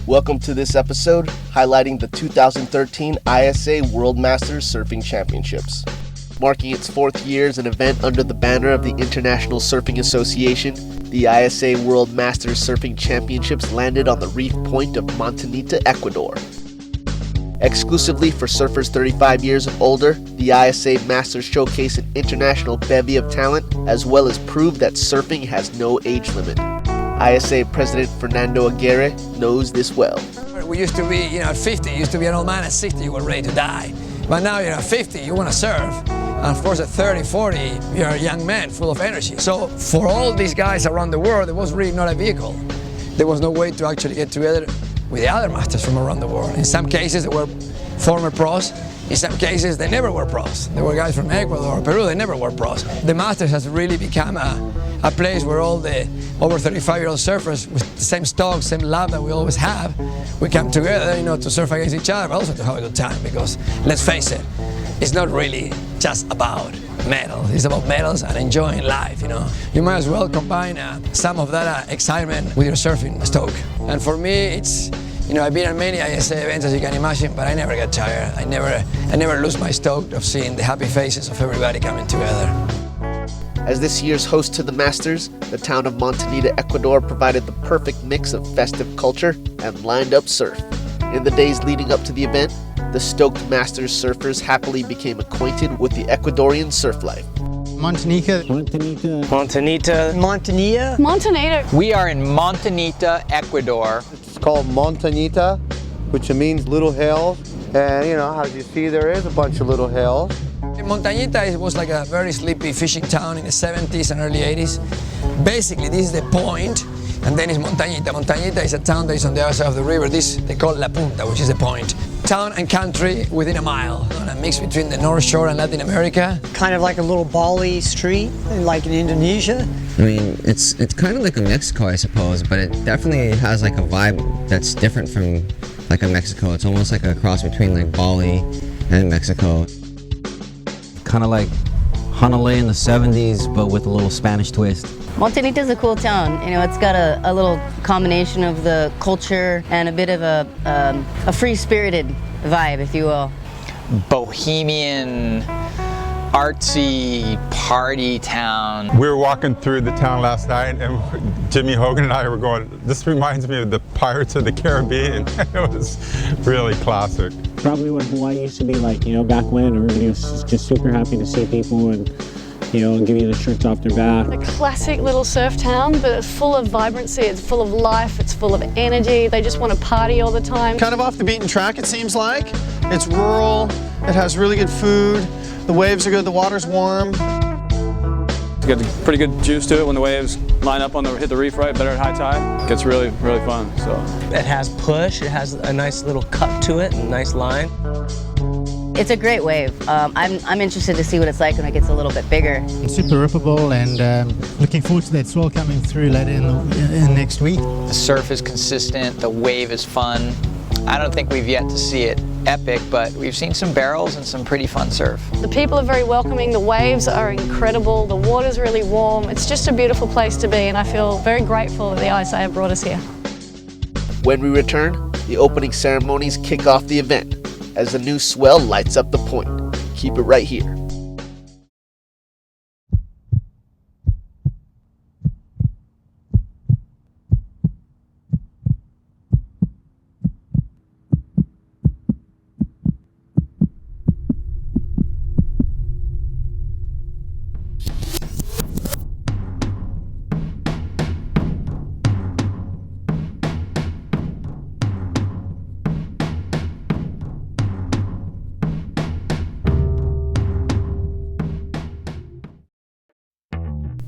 Welcome to this episode highlighting the 2013 ISA World Masters Surfing Championships. Marking its fourth year as an event under the banner of the International Surfing Association, the ISA World Masters Surfing Championships landed on the reef point of Montañita, Ecuador. Exclusively for surfers 35 years and older, the ISA Masters showcase an international bevy of talent, as well as prove that surfing has no age limit. ISA President Fernando Aguirre knows this well. We used to be, at 50, you used to be an old man. At 60, you were ready to die. But now you're at 50, you want to surf. And of course, at 30, 40, you're a young man full of energy. So for all these guys around the world, there was really not a vehicle. There was no way to actually get together with the other masters from around the world. In some cases, they were former pros. In some cases, they never were pros. There were guys from Ecuador, Peru, they never were pros. The Masters has really become a place where all the over 35-year-old surfers with the same stock, same love that we always have, we come together, to surf against each other, but also to have a good time, because let's face it, it's not really just about medals. It's about medals and enjoying life, You might as well combine some of that excitement with your surfing stoke. And for me, it's, I've been at many ISA events, as you can imagine, but I never get tired. I never lose my stoke of seeing the happy faces of everybody coming together. As this year's host to the Masters, the town of Montañita, Ecuador provided the perfect mix of festive culture and lined-up surf. In the days leading up to the event, the stoked Masters surfers happily became acquainted with the Ecuadorian surf life. Montañita. We are in Montañita, Ecuador. It's called Montañita, which means little hills. And as you see, there is a bunch of little hills. Montañita was like a very sleepy fishing town in the 70s and early 80s. Basically, this is the point, and then it's Montañita. Montañita is a town that is on the other side of the river. This they call La Punta, which is the point. Town and country within a mile, a mix between the North Shore and Latin America. Kind of like a little Bali street, like in Indonesia. I mean, it's kind of like a Mexico, I suppose, but it definitely has like a vibe that's different from like a Mexico. It's almost like a cross between like Bali and Mexico. Kind of like Honolulu in the 70s, but with a little Spanish twist. Montañita is a cool town. It's got a little combination of the culture and a bit of a free-spirited vibe, if you will. Bohemian, artsy party town. We were walking through the town last night, and Jimmy Hogan and I were going, this reminds me of the Pirates of the Caribbean. It was really classic. Probably what Hawaii used to be like, back when everybody was just super happy to see people and, and give you the shirts off their back. A classic little surf town, but it's full of vibrancy, it's full of life, it's full of energy. They just want to party all the time. Kind of off the beaten track, it seems like. It's rural, it has really good food, the waves are good, the water's warm. It's got a pretty good juice to it when the waves line up hit the reef right, better at high tide. It gets really, really fun. So it has push, it has a nice little cut to it, a nice line. It's a great wave. I'm interested to see what it's like when it gets a little bit bigger. It's super rippable, and looking forward to that swell coming through later in next week. The surf is consistent, the wave is fun. I don't think we've yet to see it epic, but we've seen some barrels and some pretty fun surf. The people are very welcoming, the waves are incredible, the water's really warm. It's just a beautiful place to be, and I feel very grateful that the ISA have brought us here. When we return, the opening ceremonies kick off the event as the new swell lights up the point. Keep it right here.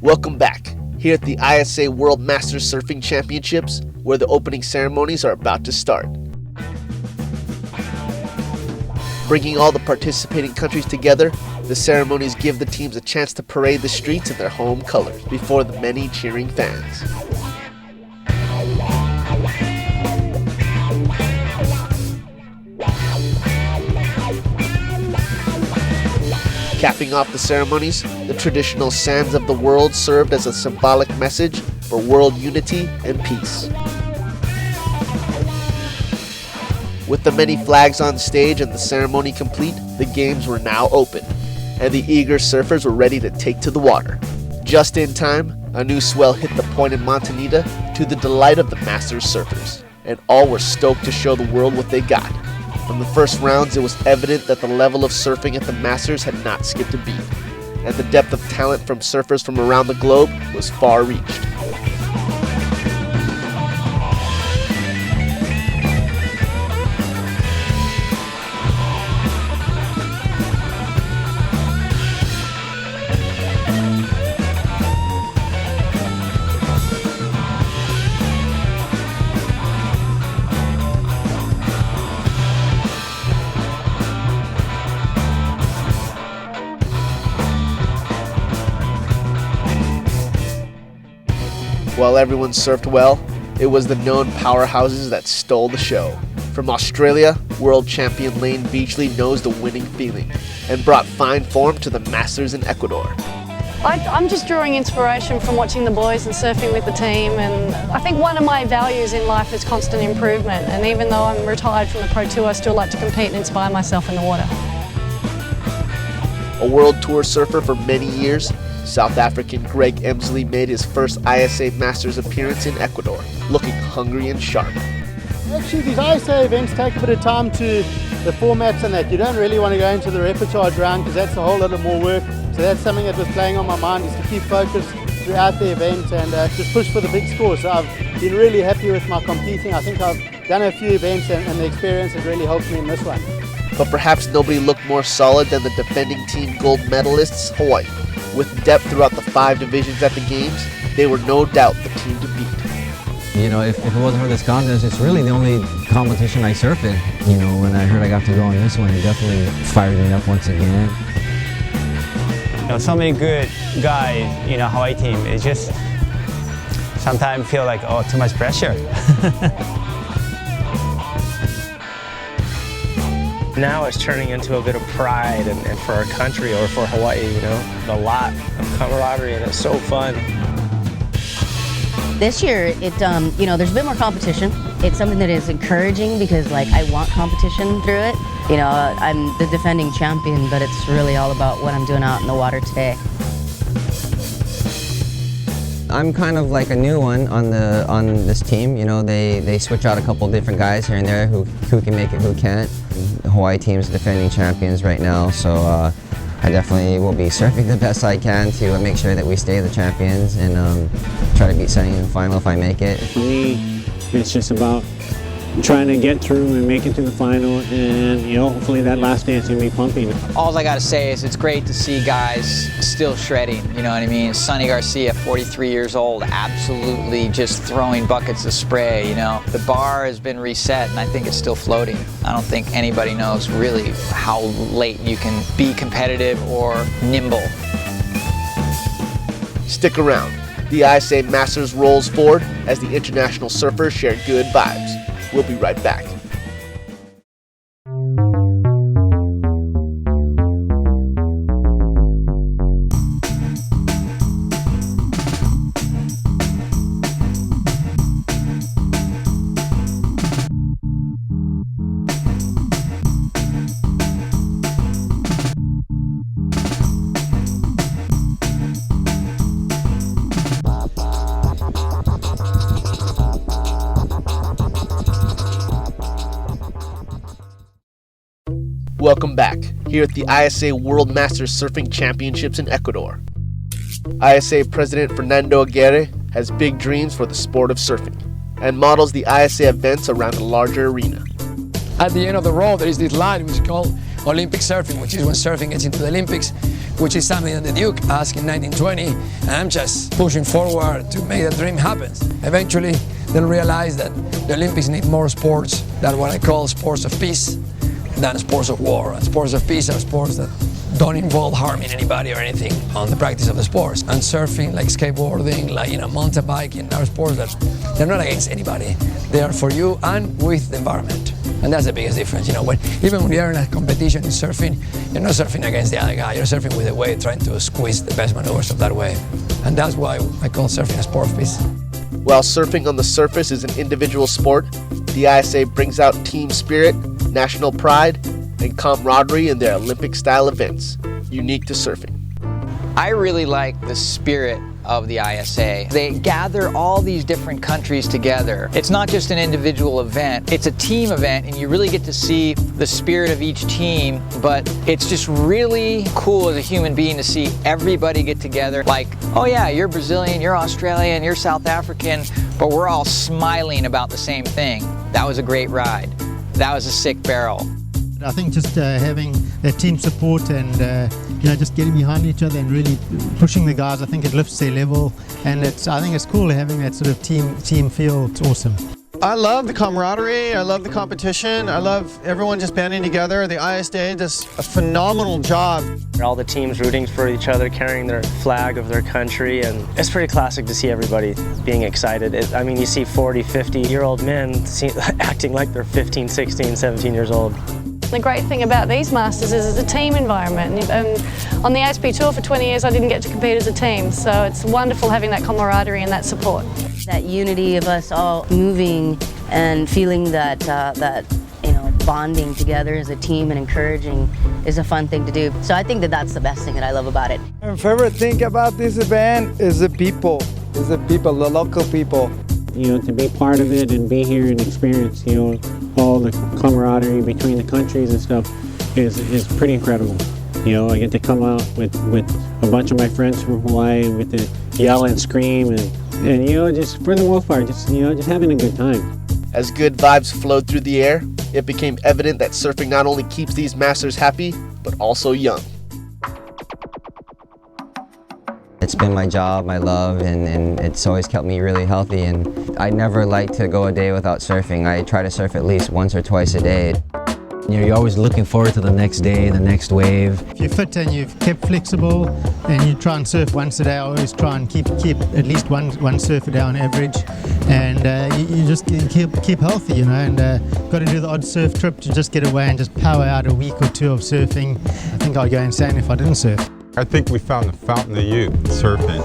Welcome back, here at the ISA World Masters Surfing Championships, where the opening ceremonies are about to start. Bringing all the participating countries together, the ceremonies give the teams a chance to parade the streets in their home colors before the many cheering fans. Capping off the ceremonies, the traditional sands of the world served as a symbolic message for world unity and peace. With the many flags on stage and the ceremony complete, the games were now open, and the eager surfers were ready to take to the water. Just in time, a new swell hit the point in Montañita to the delight of the Masters surfers, and all were stoked to show the world what they got. From the first rounds, it was evident that the level of surfing at the Masters had not skipped a beat, and the depth of talent from surfers from around the globe was far reached. While everyone surfed well, it was the known powerhouses that stole the show. From Australia, world champion Layne Beachley knows the winning feeling and brought fine form to the Masters in Ecuador. I'm just drawing inspiration from watching the boys and surfing with the team, and I think one of my values in life is constant improvement, and even though I'm retired from the Pro Tour, I still like to compete and inspire myself in the water. A world tour surfer for many years, South African Greg Emslie made his first ISA Masters appearance in Ecuador, looking hungry and sharp. Actually, these ISA events take a bit of time to the formats and that. You don't really want to go into the repertoire round because that's a whole lot of more work. So that's something that was playing on my mind, is to keep focused throughout the event and just push for the big score. So I've been really happy with my competing. I think I've done a few events and the experience has really helped me in this one. But perhaps nobody looked more solid than the defending team gold medalists, Hawaii. With depth throughout the 5 divisions at the games, they were no doubt the team to beat. You know, if it wasn't for this contest, it's really the only competition I surf in. You know, when I heard I got to go on this one, it definitely fired me up once again. You know, so many good guys, you know, Hawaii team. It's just sometimes feel like, oh, too much pressure. Now it's turning into a bit of pride and for our country or for Hawaii, you know, a lot of camaraderie, and it's so fun. This year, you know, there's a bit more competition. It's something that is encouraging because, like, I want competition through it. You know, I'm the defending champion, but it's really all about what I'm doing out in the water today. I'm kind of like a new one on this team. You know, they switch out a couple different guys here and there who can make it, who can't. The Hawaii team's defending champions right now, so I definitely will be surfing the best I can to make sure that we stay the champions and try to beat Sunny in the final if I make it. For me, it's just about trying to get through and make it to the final, and you know, hopefully that last dance can be pumping. All I gotta say is it's great to see guys still shredding, you know what I mean? Sonny Garcia, 43 years old, absolutely just throwing buckets of spray, you know? The bar has been reset and I think it's still floating. I don't think anybody knows really how late you can be competitive or nimble. Stick around. The ISA Masters rolls forward as the international surfers share good vibes. We'll be right back. Welcome back, here at the ISA World Masters Surfing Championships in Ecuador. ISA President Fernando Aguirre has big dreams for the sport of surfing and models the ISA events around a larger arena. At the end of the road, there is this line which is called Olympic surfing, which is when surfing gets into the Olympics, which is something that the Duke asked in 1920, and I'm just pushing forward to make that dream happen. Eventually, they'll realize that the Olympics need more sports than what I call sports of peace than sports of war. And sports of peace are sports that don't involve harming anybody or anything on the practice of the sports. And surfing, like skateboarding, like, you know, mountain biking, are sports that they're not against anybody. They are for you and with the environment. And that's the biggest difference, you know. Even when you're in a competition in surfing, you're not surfing against the other guy. You're surfing with a wave, trying to squeeze the best maneuvers of that wave. And that's why I call surfing a sport of peace. While surfing on the surface is an individual sport, The ISA brings out team spirit, national pride, and camaraderie in their Olympic-style events, unique to surfing. I really like the spirit of the ISA. They gather all these different countries together. It's not just an individual event, it's a team event, and you really get to see the spirit of each team, but it's just really cool as a human being to see everybody get together like, oh yeah, you're Brazilian, you're Australian, you're South African, but we're all smiling about the same thing. That was a great ride. That was a sick barrel. I think just having that team support and just getting behind each other and really pushing the guys, I think it lifts their level, and I think it's cool having that sort of team feel. It's awesome. I love the camaraderie, I love the competition, I love everyone just banding together. The ISA does a phenomenal job. All the teams rooting for each other, carrying their flag of their country, and it's pretty classic to see everybody being excited. I mean, you see 40, 50-year-old men acting like they're 15, 16, 17 years old. The great thing about these Masters is it's a team environment, and on the ASP Tour for 20 years I didn't get to compete as a team, so it's wonderful having that camaraderie and that support. That unity of us all moving and feeling that bonding together as a team and encouraging is a fun thing to do. So I think that's the best thing that I love about it. My favorite thing about this event is the people, the local people. To be part of it and be here and experience, all the camaraderie between the countries and stuff is pretty incredible. I get to come out with a bunch of my friends from Hawaii and get to yell and scream and just for the most part, just having a good time. As good vibes flowed through the air, it became evident that surfing not only keeps these masters happy, but also young. It's been my job, my love, and it's always kept me really healthy, and I never like to go a day without surfing. I try to surf at least once or twice a day. You're always looking forward to the next day, the next wave. If you're fit and you've kept flexible and you try and surf once a day, I always try and keep at least one surf a day on average, and you just keep healthy, and got to do the odd surf trip to just get away and just power out a week or two of surfing. I think I'd go insane if I didn't surf. I think we found the fountain of youth, surfing.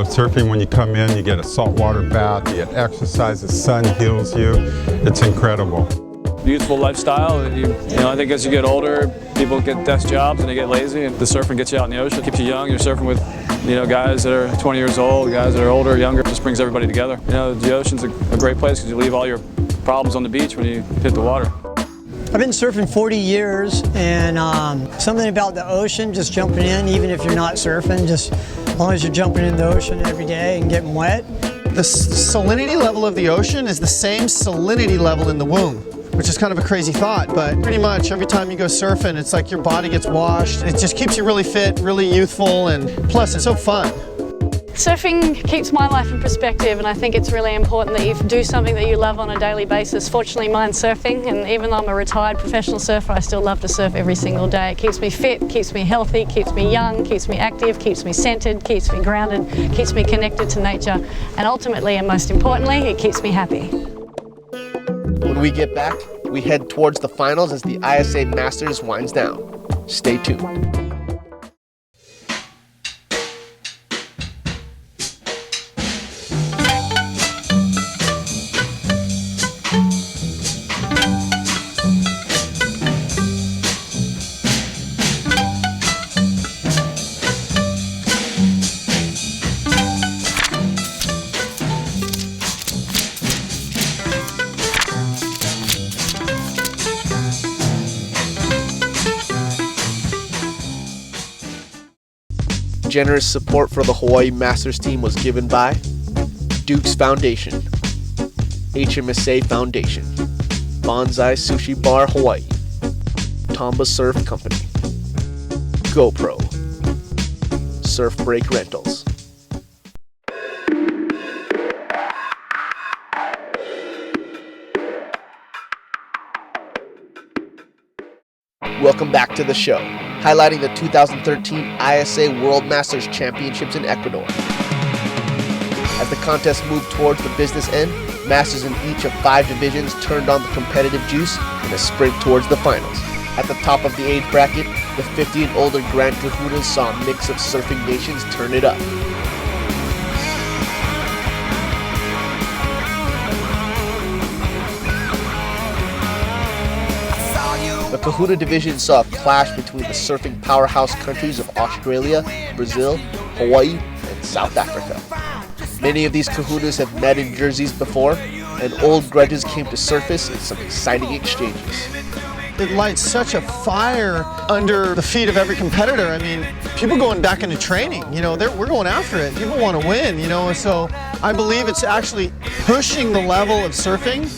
Surfing, when you come in, you get a saltwater bath, you get exercise, the sun heals you. It's incredible. Youthful lifestyle. I think as you get older, people get desk jobs and they get lazy, and the surfing gets you out in the ocean, keeps you young. You're surfing with guys that are 20 years old, guys that are older, younger. It just brings everybody together. The ocean's a great place because you leave all your problems on the beach when you hit the water. I've been surfing 40 years, and something about the ocean, just jumping in, even if you're not surfing, just as long as you're jumping in the ocean every day and getting wet. The salinity level of the ocean is the same salinity level in the womb, which is kind of a crazy thought, but pretty much every time you go surfing, it's like your body gets washed. It just keeps you really fit, really youthful, and plus it's so fun. Surfing keeps my life in perspective, and I think it's really important that you do something that you love on a daily basis. Fortunately, mine's surfing, and even though I'm a retired professional surfer, I still love to surf every single day. It keeps me fit, keeps me healthy, keeps me young, keeps me active, keeps me centered, keeps me grounded, keeps me connected to nature, and ultimately, and most importantly, it keeps me happy. When we get back, we head towards the finals as the ISA Masters winds down. Stay tuned. Generous support for the Hawaii Masters team was given by Duke's Foundation, HMSA Foundation, Bonsai Sushi Bar Hawaii, Tomba Surf Company, GoPro, Surf Break Rentals. Welcome back to the show, highlighting the 2013 ISA World Masters Championships in Ecuador. As the contest moved towards the business end, masters in each of 5 divisions turned on the competitive juice in a sprint towards the finals. At the top of the age bracket, the 50 and older Grand Kahunas saw a mix of surfing nations turn it up. The Kahuna division saw a clash between the surfing powerhouse countries of Australia, Brazil, Hawaii, and South Africa. Many of these kahunas have met in jerseys before, and old grudges came to surface in some exciting exchanges. It lights such a fire under the feet of every competitor. I mean, people going back into training, we're going after it. People want to win, so I believe it's actually pushing the level of surfing.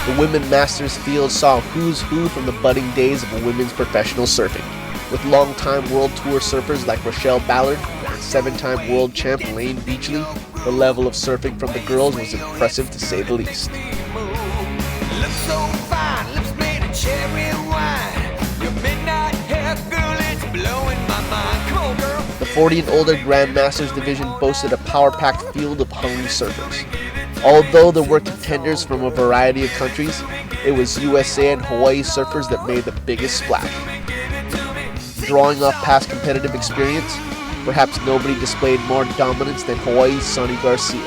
The Women Masters field saw who's who from the budding days of women's professional surfing, with long-time World Tour surfers like Rochelle Ballard and 7-time world champ Layne Beachley. The level of surfing from the girls was impressive to say the least. The 40 and older Grandmasters division boasted a power-packed field of hungry surfers. Although there were contenders from a variety of countries, it was USA and Hawaii surfers that made the biggest splash. Drawing off past competitive experience, perhaps nobody displayed more dominance than Hawaii's Sonny Garcia.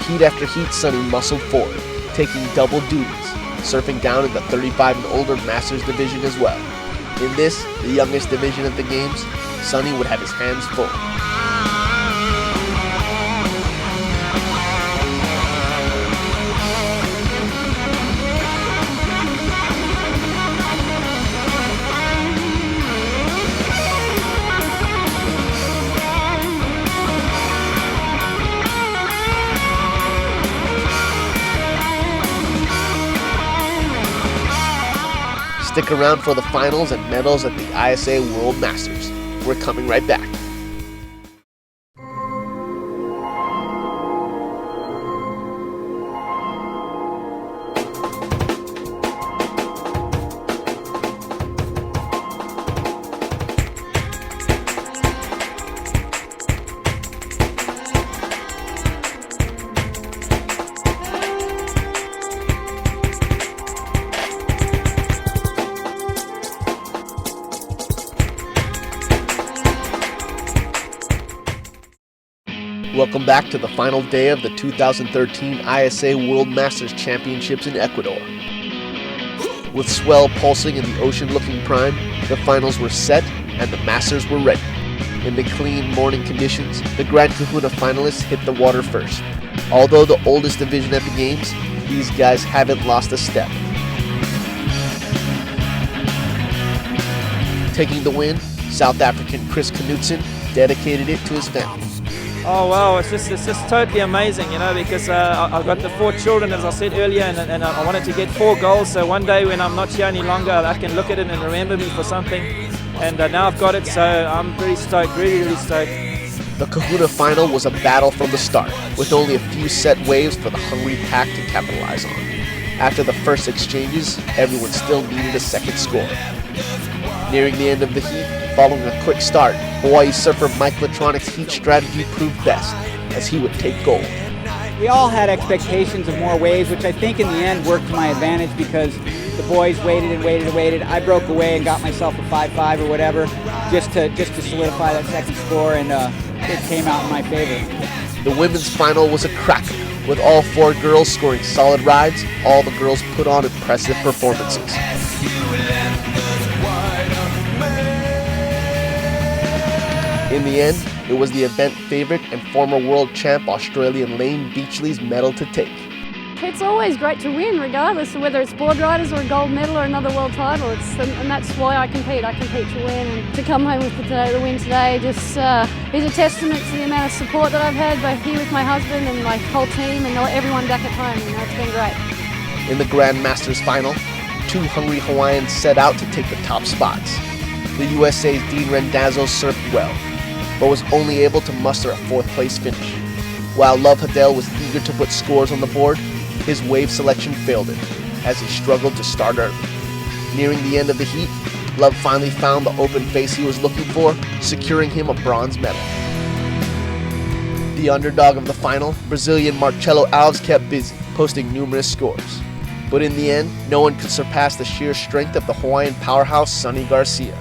Heat after heat, Sonny muscled forward, taking double duties, surfing down in the 35 and older Masters division as well. In this, the youngest division of the games, Sonny would have his hands full. Stick around for the finals and medals at the ISA World Masters. We're coming right back. Welcome back to the final day of the 2013 ISA World Masters Championships in Ecuador. With swell pulsing and the ocean looking prime, the finals were set and the Masters were ready. In the clean morning conditions, the Grand Kahuna finalists hit the water first. Although the oldest division at the games, these guys haven't lost a step. Taking the win, South African Chris Knudsen dedicated it to his family. Oh wow, it's just totally amazing, because I've got the 4 children, as I said earlier, and I wanted to get 4 goals, so one day when I'm not here any longer, I can look at it and remember me for something, and now I've got it, so I'm pretty stoked, really stoked. The Kahuna final was a battle from the start, with only a few set waves for the hungry pack to capitalize on. After the first exchanges, everyone still needed a second score. Nearing the end of the heat, following a quick start, Hawaii surfer Mike Latronic's heat strategy proved best, as he would take gold. We all had expectations of more waves, which I think in the end worked to my advantage because the boys waited and waited and waited. I broke away and got myself a 5-5 or whatever, just to solidify that second score, and it came out in my favor. The women's final was a cracker, with all 4 girls scoring solid rides. All the girls put on impressive performances. In the end, it was the event favorite and former world champ Australian Layne Beachley's medal to take. It's always great to win, regardless of whether it's board riders or a gold medal or another world title. And that's why I compete. I compete to win, and to come home with the win today just is a testament to the amount of support that I've had, both here with my husband and my whole team and everyone back at home. It's been great. In the Grand Masters final, 2 hungry Hawaiians set out to take the top spots. The USA's Dean Rendazzo surfed well, but was only able to muster a 4th place finish. While Hodel was eager to put scores on the board, his wave selection failed him, as he struggled to start early. Nearing the end of the heat, Love finally found the open face he was looking for, securing him a bronze medal. The underdog of the final, Brazilian Marcelo Alves, kept busy, posting numerous scores. But in the end, no one could surpass the sheer strength of the Hawaiian powerhouse Sonny Garcia.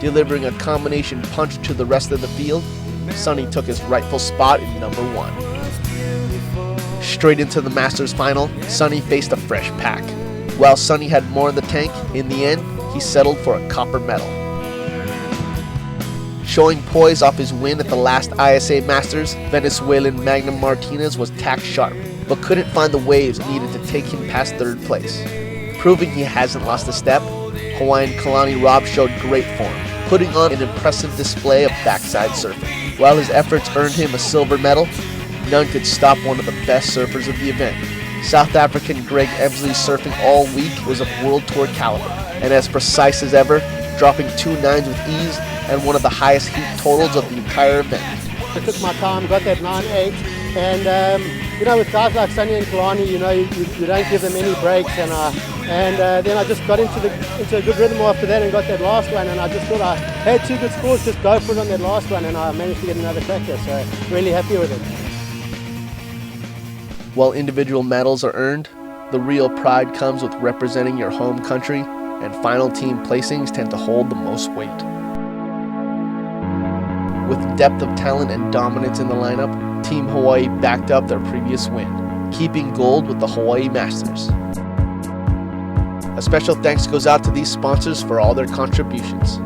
Delivering a combination punch to the rest of the field, Sonny took his rightful spot in number 1. Straight into the Masters final, Sonny faced a fresh pack. While Sonny had more in the tank, in the end, he settled for a copper medal. Showing poise off his win at the last ISA Masters, Venezuelan Magnum Martinez was tack sharp, but couldn't find the waves needed to take him past 3rd place. Proving he hasn't lost a step, Hawaiian Kalani Robb showed great form, putting on an impressive display of backside surfing. While his efforts earned him a silver medal, none could stop one of the best surfers of the event. South African Greg Emslie's surfing all week was of World Tour caliber, and as precise as ever, dropping 2 9s with ease and one of the highest heat totals of the entire event. I took my time, got that 9.8, and with guys like Sonny and Kalani, you don't give them any breaks, and then I just got into a good rhythm after that and got that last one, and I just thought I had 2 good scores, just go for it on that last one, and I managed to get another cracker, so really happy with it. While individual medals are earned, the real pride comes with representing your home country, and final team placings tend to hold the most weight. With depth of talent and dominance in the lineup, Team Hawaii backed up their previous win, keeping gold with the Hawaii Masters. A special thanks goes out to these sponsors for all their contributions.